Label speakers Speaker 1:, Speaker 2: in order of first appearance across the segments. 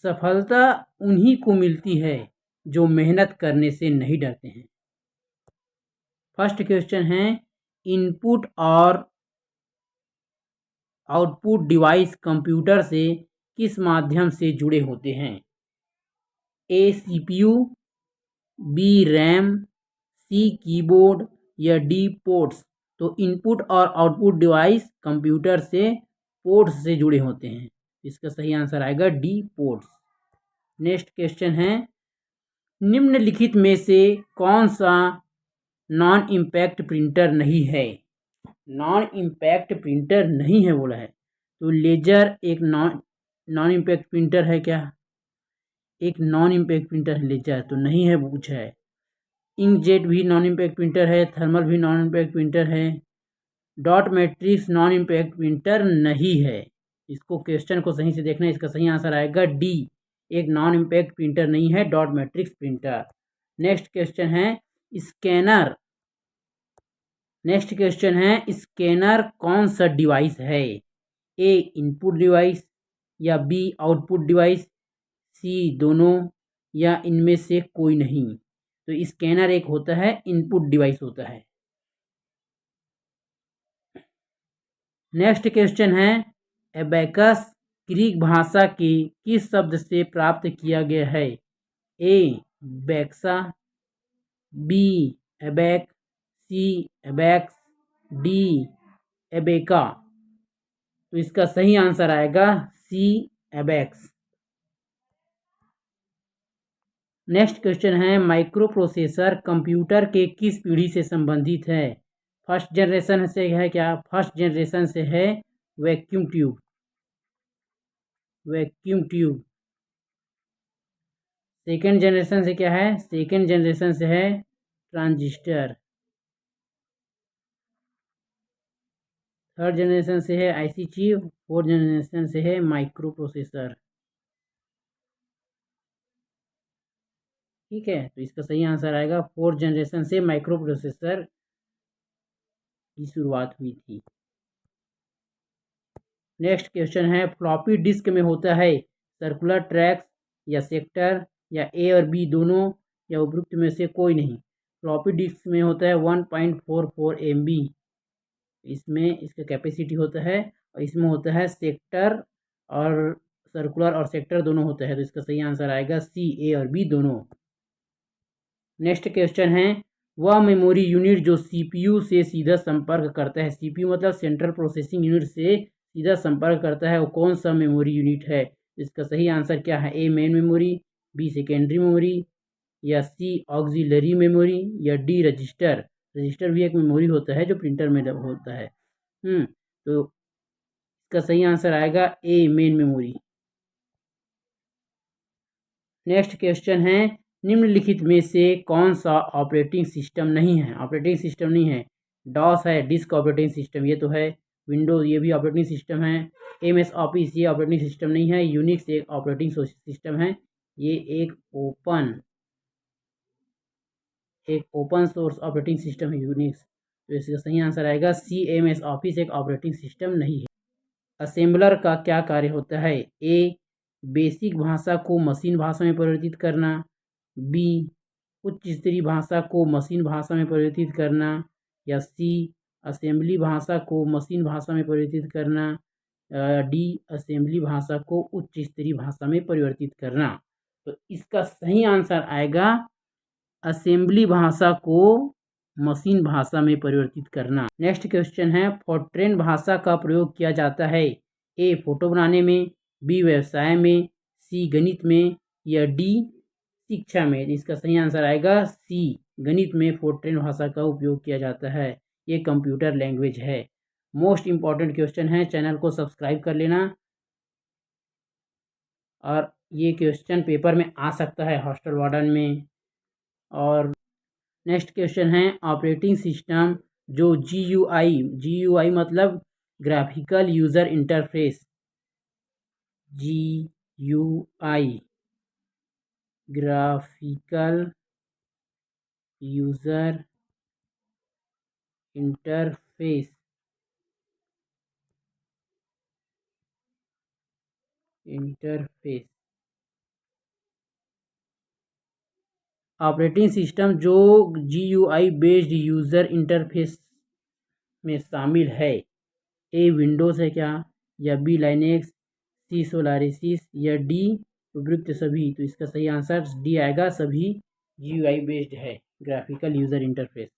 Speaker 1: सफलता उन्हीं को मिलती है जो मेहनत करने से नहीं डरते हैं। फर्स्ट क्वेश्चन है, इनपुट और आउटपुट डिवाइस कंप्यूटर से किस माध्यम से जुड़े होते हैं? ए सीपीयू, बी रैम, सी कीबोर्ड या डी पोर्ट्स। तो इनपुट और आउटपुट डिवाइस कंप्यूटर से पोर्ट्स से जुड़े होते हैं। इसका सही आंसर आएगा डी पोर्ट्स। नेक्स्ट क्वेश्चन है, निम्नलिखित में से कौन सा नॉन इम्पैक्ट प्रिंटर नहीं है? नॉन इम्पैक्ट प्रिंटर नहीं है बोला है, तो लेजर एक नॉन इम्पैक्ट प्रिंटर है क्या? एक नॉन इम्पैक्ट प्रिंटर है लेजर, तो नहीं है पूछा है। इंकजेट भी नॉन इम्पैक्ट प्रिंटर है, थर्मल भी नॉन इम्पैक्ट प्रिंटर है, dot matrix non impact printer नहीं है। इसको क्वेश्चन को सही से देखना है। इसका सही आंसर आएगा डी, एक नॉन इम्पैक्ट प्रिंटर नहीं है dot matrix printer. Next question है, स्कैनर। नेक्स्ट क्वेश्चन है, स्कैनर कौन सा डिवाइस है? ए इनपुट डिवाइस या बी आउटपुट डिवाइस, सी दोनों या इनमें से कोई नहीं। तो स्कैनर एक होता है इनपुट डिवाइस होता है। नेक्स्ट क्वेश्चन है, एबेकस ग्रीक भाषा के किस शब्द से प्राप्त किया गया है? ए बैक्सा, बी एबेक, सी एबैक्स, डी एबेका। तो इसका सही आंसर आएगा सी एबैक्स। नेक्स्ट क्वेश्चन है, माइक्रो प्रोसेसर कंप्यूटर के किस पीढ़ी से संबंधित है? फर्स्ट जनरेशन से है क्या? फर्स्ट जनरेशन से है vacuum tube. Vacuum tube. Second generation से क्या है? सेकेंड जनरेशन से है ट्रांजिस्टर। थर्ड जनरेशन से है आईसी चिप। फोर्थ जनरेशन से है माइक्रो प्रोसेसर। ठीक है, तो इसका सही आंसर आएगा फोर्थ जनरेशन से माइक्रो प्रोसेसर की शुरुआत हुई थी। नेक्स्ट क्वेश्चन है, फ्लॉपी डिस्क में होता है सर्कुलर ट्रैक्स या सेक्टर या ए और बी दोनों या उपरोक्त में से कोई नहीं। फ्लॉपी डिस्क में होता है 1.44 MB। इसमें इसका कैपेसिटी होता है और इसमें होता है सेक्टर और सर्कुलर और सेक्टर दोनों होता है। तो इसका सही आंसर आएगा सी, ए और बी दोनों। नेक्स्ट क्वेश्चन है, वह मेमोरी यूनिट जो सीपीयू से सीधा संपर्क करता है। सीपीयू मतलब सेंट्रल प्रोसेसिंग यूनिट से सीधा संपर्क करता है, वो कौन सा मेमोरी यूनिट है? इसका सही आंसर क्या है? A main memory, B secondary memory या सी ऑक्सिलरी मेमोरी या डी रजिस्टर। रजिस्टर भी एक मेमोरी होता है जो प्रिंटर में होता है। तो इसका सही आंसर आएगा ए मेन मेमोरी। नेक्स्ट क्वेश्चन है, निम्नलिखित में से कौन सा ऑपरेटिंग सिस्टम नहीं है? ऑपरेटिंग सिस्टम नहीं है। डॉस है डिस्क ऑपरेटिंग सिस्टम, ये तो है। विंडोज ये भी ऑपरेटिंग सिस्टम है। MS ऑफिस ये ऑपरेटिंग सिस्टम नहीं है। यूनिक्स एक ऑपरेटिंग सिस्टम है। ये एक ओपन सोर्स ऑपरेटिंग सिस्टम है यूनिक्स। तो इसका सही आंसर आएगा सी, MS ऑफिस एक ऑपरेटिंग सिस्टम नहीं है। असेंबलर का क्या कार्य होता है? ए बेसिक भाषा को मशीन भाषा में परिवर्तित करना, बी उच्च स्तरीय भाषा को मशीन भाषा में परिवर्तित करना या सी असेंबली भाषा को मशीन भाषा में परिवर्तित करना, डी असेंबली भाषा को उच्च स्तरीय भाषा में परिवर्तित करना। तो इसका सही आंसर आएगा असेंबली भाषा को मशीन भाषा में परिवर्तित करना। नेक्स्ट क्वेश्चन है, फोर्ट्रेन भाषा का प्रयोग किया जाता है ए फोटो बनाने में, बी व्यवसाय में, सी गणित में या डी शिक्षा में। इसका सही आंसर आएगा सी, गणित में फोर्ट्रेन भाषा का उपयोग किया जाता है। ये कंप्यूटर लैंग्वेज है। मोस्ट इम्पॉर्टेंट क्वेश्चन है, चैनल को सब्सक्राइब कर लेना। और ये क्वेश्चन पेपर में आ सकता है हॉस्टल वार्डन में। और नेक्स्ट क्वेश्चन है, ऑपरेटिंग सिस्टम जो GUI मतलब graphical user interface, GUI graphical user interface operating system जो GUI बेस्ड यूज़र इंटरफेस में शामिल है। ए विंडोज़ है क्या, या बी लाइनेक्स, सी सोलारिस या डी उपयुक्त सभी। तो इसका सही आंसर डी आएगा, सभी GUI बेस्ड है, graphical user interface.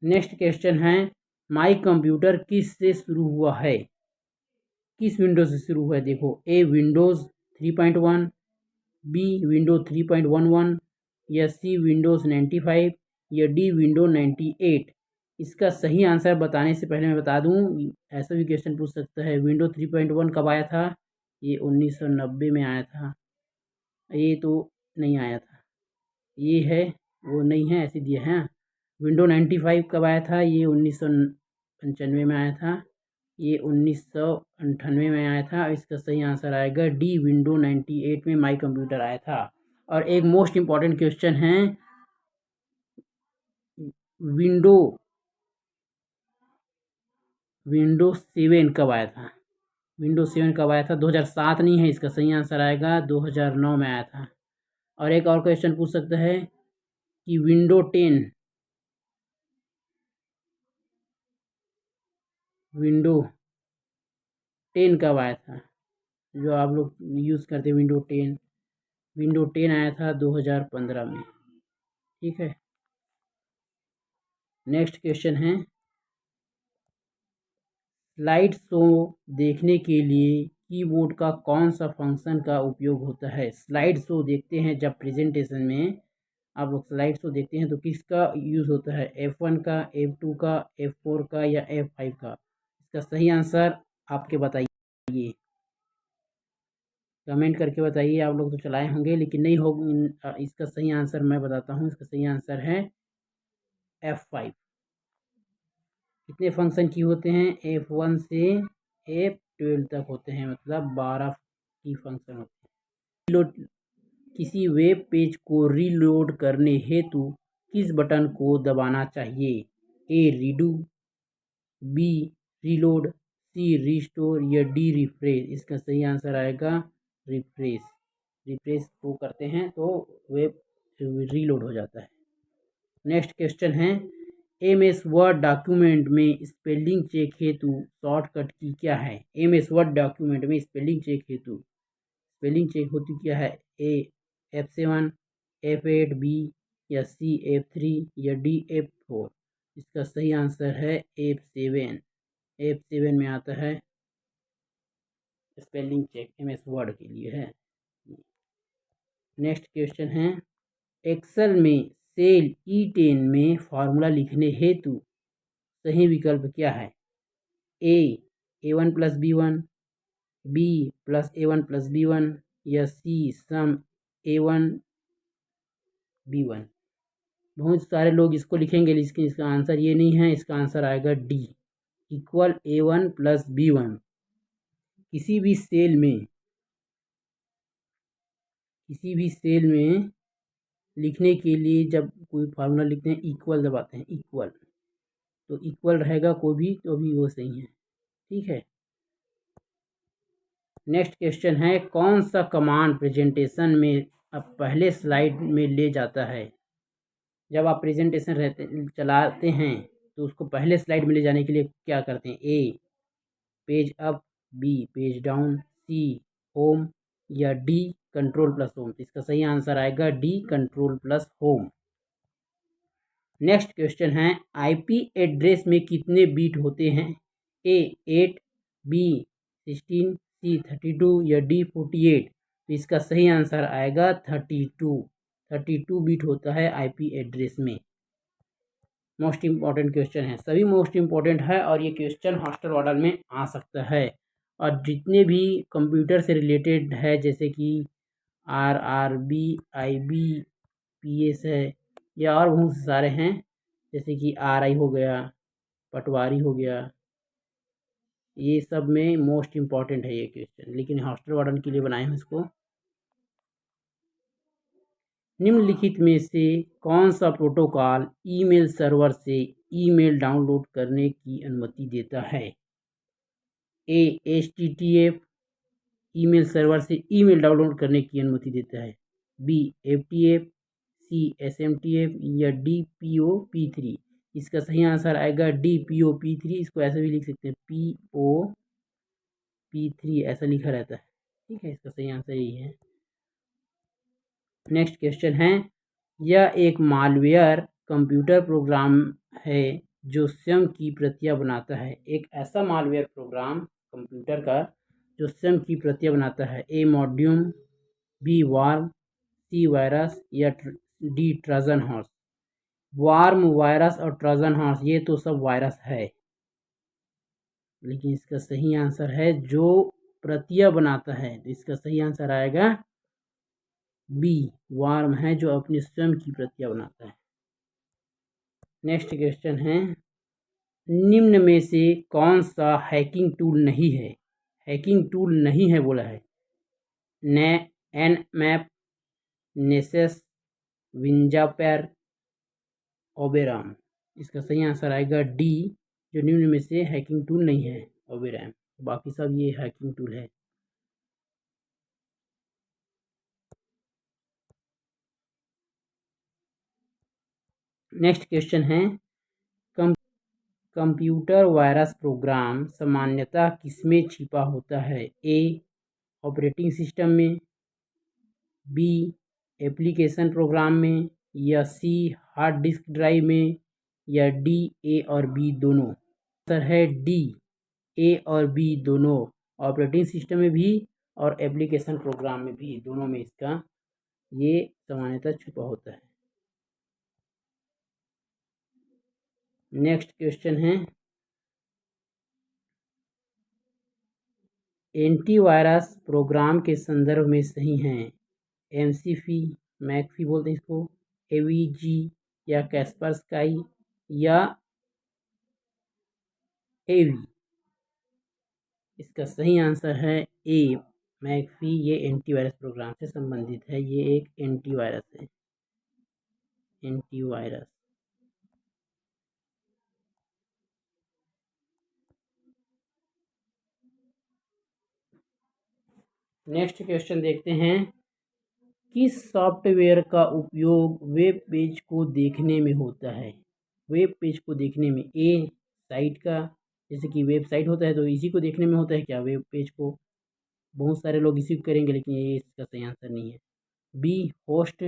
Speaker 1: Next question है, माई कंप्यूटर किस से शुरू हुआ है, किस विंडोज़ से शुरू हुआ है। देखो, ए विंडोज़ 3.1, बी विंडो 3.11 या सी विंडोज़ 95 या डी विंडो 98। इसका सही आंसर बताने से पहले मैं बता दूं, ऐसा भी क्वेश्चन पूछ सकता है, विंडो 3.1 कब आया था। ये 1990 में आया था। ये तो नहीं आया था, ये है वो नहीं है, ऐसे दिए हैं। विंडो 95 कब आया था, ये 1995 में आया था। ये 1998 में आया था। इसका सही आंसर आएगा डी, विंडो 98 में माई कंप्यूटर आया था। और एक मोस्ट इम्पॉर्टेंट क्वेश्चन है, विंडो 7 कब आया था। विंडो 7 कब आया था, 2007 नहीं है, इसका सही आंसर आएगा 2009 में आया था। और एक और क्वेश्चन पूछ सकता है कि विंडो 10 कब आया था, जो आप लोग यूज़ करते हैं विंडो 10 आया था 2015 में। ठीक है। नेक्स्ट क्वेश्चन है, स्लाइड शो देखने के लिए कीबोर्ड का कौन सा फंक्शन का उपयोग होता है। स्लाइड शो देखते हैं जब प्रेजेंटेशन में आप लोग स्लाइड शो देखते हैं तो किसका यूज़ होता है, F1 का, F2 का, F4 का या F5 का। इसका सही आंसर आपके बताइए, कमेंट करके बताइए। आप लोग तो चलाए होंगे लेकिन नहीं हो, इसका सही आंसर मैं बताता हूँ। इसका सही आंसर है F5। कितने फंक्शन की होते हैं, F1 से F12 तक होते हैं, मतलब 12 की फंक्शन होते हैं। रीलोड, किसी वेब पेज को रीलोड करने हेतु किस बटन को दबाना चाहिए। ए रीडू, बी रीलोड, सी रीस्टोर या डी रिफ्रेश। इसका सही आंसर आएगा रिफ्रेश। रिफ्रेश को करते हैं तो वेब रीलोड हो जाता है। नेक्स्ट क्वेश्चन है, MS वर्ड डॉक्यूमेंट में स्पेलिंग चेक हेतु शॉर्टकट की क्या है। MS वर्ड डॉक्यूमेंट में स्पेलिंग चेक हेतु स्पेलिंग चेक होती क्या है, ए F7, F8, बी या सी F3 या डी F4। इसका सही आंसर है F7। F7 में आता है स्पेलिंग चेक, MS वर्ड के लिए है। नेक्स्ट क्वेश्चन है, एक्सेल में सेल E10 में फॉर्मूला लिखने हेतु सही विकल्प क्या है। A1 plus B1, B plus A1 plus B1 या C सम A1 B1। बहुत सारे लोग इसको लिखेंगे लेकिन इसका आंसर ये नहीं है, इसका आंसर आएगा D, equal A1 plus B1। किसी भी सेल में लिखने के लिए जब कोई फार्मूला लिखते हैं, इक्वल दबाते हैं, इक्वल, तो इक्वल रहेगा कोई भी तो भी वो सही है। ठीक है। नेक्स्ट क्वेश्चन है, कौन सा कमांड प्रेजेंटेशन में अब पहले स्लाइड में ले जाता है। जब आप प्रेजेंटेशन चलाते हैं तो उसको पहले स्लाइड में ले जाने के लिए क्या करते हैं। A page up, B page down, C home या डी कंट्रोल प्लस होम। इसका सही आंसर आएगा D, control plus home. Next question है, आईपी एड्रेस में कितने बीट होते हैं। ए 8, बी 16, सी 32 या डी 48। तो इसका सही आंसर आएगा 32 बीट होता है आईपी एड्रेस में। मोस्ट इम्पॉर्टेंट क्वेश्चन है, सभी मोस्ट इम्पॉर्टेंट है और ये क्वेश्चन हॉस्टल मॉडल में आ सकता है। और जितने भी कंप्यूटर से रिलेटेड है, जैसे कि RRB, IB, PS है, या और बहुत सारे हैं, जैसे कि RI हो गया, पटवारी हो गया, ये सब में मोस्ट इम्पॉर्टेंट है ये क्वेश्चन, लेकिन हॉस्टल वार्डन के लिए बनाए हैं इसको। निम्नलिखित में से कौन सा प्रोटोकॉल ईमेल सर्वर से ईमेल डाउनलोड करने की अनुमति देता है। ए HTTF ईमेल सर्वर से ईमेल डाउनलोड करने की अनुमति देता है। बी FTF, सी SMTF या डी POP3। इसका सही आंसर आएगा डी POP3। इसको ऐसे भी लिख सकते हैं POP3 ऐसा लिखा रहता है। ठीक है, इसका सही आंसर यही है। नेक्स्ट क्वेश्चन है, यह एक मालवेयर कंप्यूटर प्रोग्राम है जो स्वयं की प्रतियां बनाता है। एक ऐसा मालवेयर प्रोग्राम कंप्यूटर का जो स्वयं की प्रतियां बनाता है। ए मॉड्यूम, बी वार्म, सी वायरस या D Trojan horse. Warm, virus और ट्रोजन हॉर्स ये तो सब वायरस है, लेकिन इसका सही आंसर है जो प्रतियां बनाता है। तो इसका सही आंसर आएगा बी वार्म है जो अपनी स्वयं की प्रतियां बनाता है। नेक्स्ट क्वेश्चन है, निम्न में से कौन सा हैकिंग टूल नहीं है। हैकिंग टूल नहीं है बोला है। Nmap, नेसेस, विंजापेर, ओबेरॉन। इसका सही आंसर आएगा डी, जो निम्न में से हैकिंग टूल नहीं है ओबेरॉन। बाकी सब ये हैकिंग टूल है। नेक्स्ट क्वेश्चन है, कंप्यूटर वायरस प्रोग्राम सामान्यतः किसमें छिपा होता है। ए ऑपरेटिंग सिस्टम में, बी एप्लीकेशन प्रोग्राम में, या सी हार्ड डिस्क ड्राइव में, या डी ए और बी दोनों। आंसर है डी ए और बी दोनों। ऑपरेटिंग सिस्टम में भी और एप्लीकेशन प्रोग्राम में भी, दोनों में इसका ये सामान्यतः छुपा होता है। नेक्स्ट क्वेश्चन है, एंटीवायरस प्रोग्राम के संदर्भ में सही हैं एमसीफी, मैकफी बोलते हैं इसको, एवीजी या कैस्पर स्काई या एवी। इसका सही आंसर है ए मैकफी। ये एंटीवायरस प्रोग्राम से संबंधित है। ये एक एंटीवायरस है, एंटीवायरस। नेक्स्ट क्वेश्चन देखते हैं, किस सॉफ्टवेयर का उपयोग वेब पेज को देखने में होता है। वेब पेज को देखने में, ए साइट का, जैसे कि वेबसाइट होता है तो इसी को देखने में होता है क्या, वेब पेज को। बहुत सारे लोग इसी को करेंगे, लेकिन ये इसका सही आंसर नहीं है। बी होस्ट,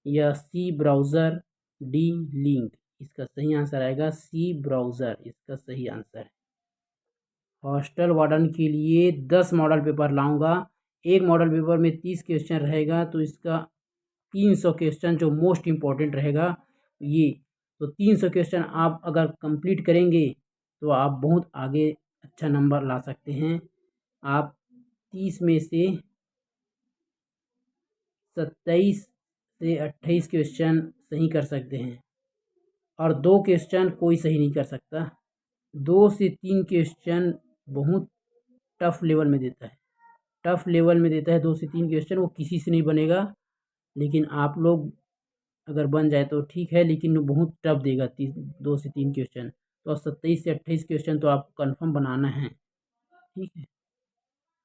Speaker 1: या सी ब्राउज़र, डी लिंक। इसका सही आंसर आएगा सी ब्राउज़र। इसका सही आंसर है। हॉस्टल वार्डन के लिए 10 मॉडल पेपर लाऊंगा। एक मॉडल पेपर में 30 क्वेश्चन रहेगा, तो इसका 300 क्वेश्चन जो मोस्ट इम्पॉर्टेंट रहेगा ये। तो 300 क्वेश्चन आप अगर कंप्लीट करेंगे तो आप बहुत आगे अच्छा नंबर ला सकते हैं। आप 30 में से 27 से 28 क्वेश्चन सही कर सकते हैं, और 2 क्वेश्चन कोई सही नहीं कर सकता। 2 से 3 क्वेश्चन बहुत टफ लेवल में देता है, टफ लेवल में देता है 2 से 3 क्वेश्चन। वो किसी से नहीं बनेगा, लेकिन आप लोग अगर बन जाए तो ठीक है, लेकिन वो बहुत टफ देगा 2 से 3 क्वेश्चन। तो 27 से 28 क्वेश्चन तो आपको कन्फर्म बनाना है। ठीक है,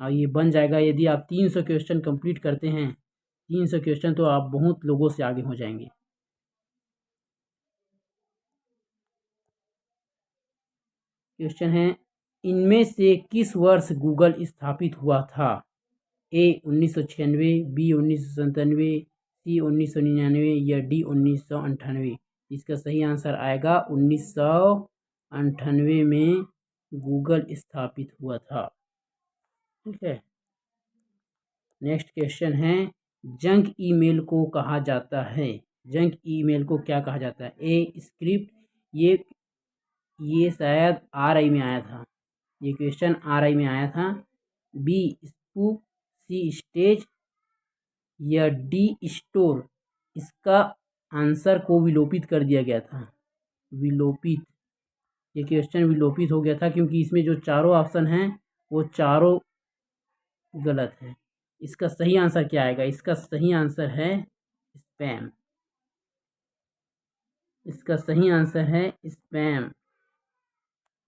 Speaker 1: और ये बन जाएगा यदि आप 300 क्वेश्चन कंप्लीट करते हैं। 300 क्वेश्चन तो आप बहुत लोगों से आगे हो जाएंगे। क्वेश्चन है, इनमें से किस वर्ष गूगल स्थापित हुआ था। ए 1996, बी 1997, सी 1999 या डी 1998। इसका सही आंसर आएगा 1998 में गूगल स्थापित हुआ था। ठीक है। नेक्स्ट क्वेश्चन है, जंक ईमेल को कहा जाता है। जंक ईमेल को क्या कहा जाता है। ए स्क्रिप्ट, ये शायद RI में आया था, ये क्वेश्चन RI में आया था। बी स्पूफ, सी स्टेज या डी स्टोर। इसका आंसर को विलोपित कर दिया गया था, विलोपित। ये क्वेश्चन विलोपित हो गया था क्योंकि इसमें जो चारों ऑप्शन हैं वो चारों गलत है। इसका सही आंसर क्या आएगा। इसका सही आंसर है स्पैम। इसका सही आंसर है स्पैम।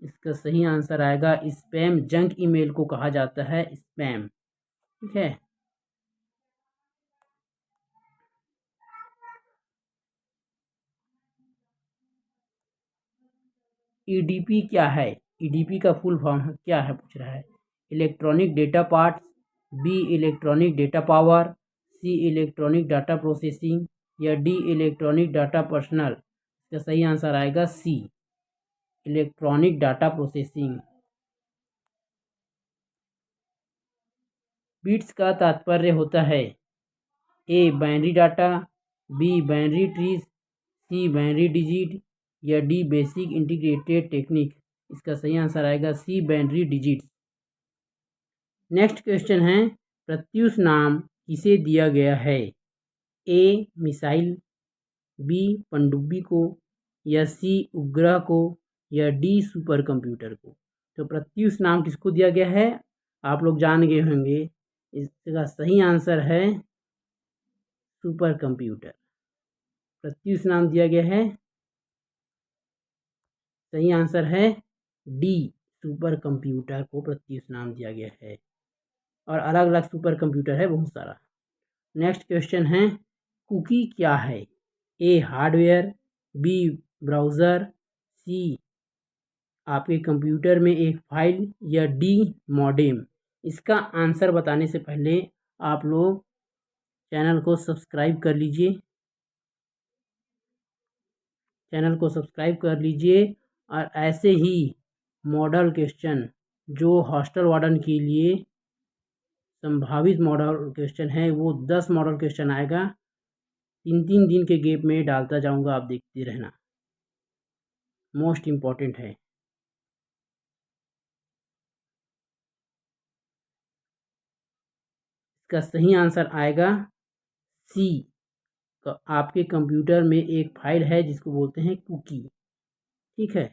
Speaker 1: इसका सही आंसर आएगा स्पैम। जंक ईमेल को कहा जाता है स्पैम। ठीक है। ईडीपी क्या है? ईडीपी का फुल फॉर्म क्या है पूछ रहा है। Electronic data parts, B electronic data power, C electronic data processing या डी इलेक्ट्रॉनिक डाटा पर्सनल। इसका सही आंसर आएगा C electronic data processing. Bits का तात्पर्य होता है A binary data, B binary trees, C binary digit या डी बेसिक इंटीग्रेटेड टेक्निक। इसका सही आंसर आएगा C binary digit. Next question है प्रत्यूष नाम किसे दिया गया है? ए मिसाइल, बी पनडुब्बी को या सी उपग्रह को या डी सुपर कंप्यूटर को। तो प्रत्यूष नाम किसको दिया गया है आप लोग जान गए होंगे। इसका सही आंसर है सुपर कंप्यूटर। प्रत्यूष नाम दिया गया है, सही आंसर है डी सुपर कंप्यूटर को प्रत्यूष नाम दिया गया है। और अलग अलग सुपर कंप्यूटर है बहुत सारा। नेक्स्ट क्वेश्चन है कुकी क्या है? ए हार्डवेयर, बी ब्राउज़र, सी आपके कंप्यूटर में एक फाइल या डी मॉडेम। इसका आंसर बताने से पहले आप लोग चैनल को सब्सक्राइब कर लीजिए, और ऐसे ही मॉडल क्वेश्चन जो हॉस्टल वार्डन के लिए संभावित मॉडल क्वेश्चन है वो 10 मॉडल क्वेश्चन आएगा। 3-3 दिन के गैप में डालता जाऊंगा, आप देखते रहना, मोस्ट इम्पॉर्टेंट है। इसका सही आंसर आएगा सी। तो आपके कंप्यूटर में एक फाइल है जिसको बोलते हैं कुकी, ठीक है।